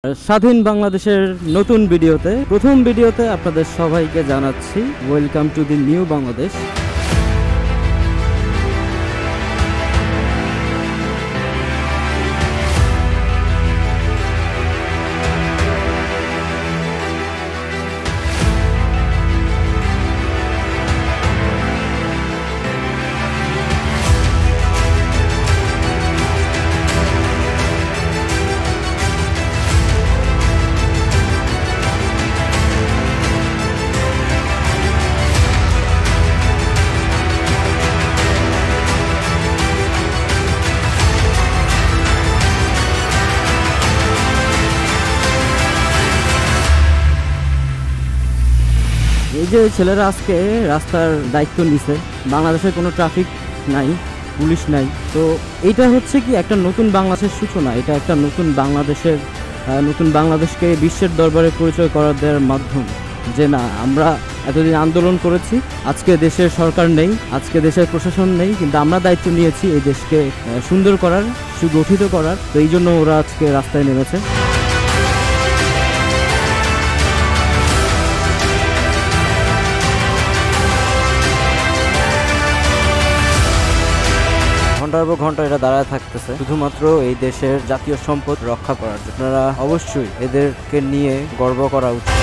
স্বাধীন বাংলাদেশের নতুন ভিডিওতে প্রথম ভিডিওতে আপনাদের সবাইকে জানাচ্ছি welcome to the new Bangladesh. এই যে ছেলেরা আজকে রাস্তার দায়িত্ব নিছে, বাংলাদেশে কোনো ট্রাফিক নাই, পুলিশ নাই, তো এইটা হচ্ছে কি একটা নতুন বাংলাদেশের সূচনা। এটা একটা নতুন বাংলাদেশকে বিশ্বের দরবারে পরিচয় করার দেওয়ার মাধ্যম, যে না আমরা এতদিন আন্দোলন করেছি, আজকে দেশের সরকার নেই, আজকে দেশের প্রশাসন নেই, কিন্তু আমরা দায়িত্ব নিয়েছি এই দেশকে সুন্দর করার, সুগঠিত করার। তো এই জন্য ওরা আজকে রাস্তায় নেমেছে। ঘন্টার পর ঘন্টা এটা দাঁড়ায় থাকতেছে শুধুমাত্র এই দেশের জাতীয় সম্পদ রক্ষা করার জন্য। আপনারা অবশ্যই এদেরকে নিয়ে গর্ব করা উচিত।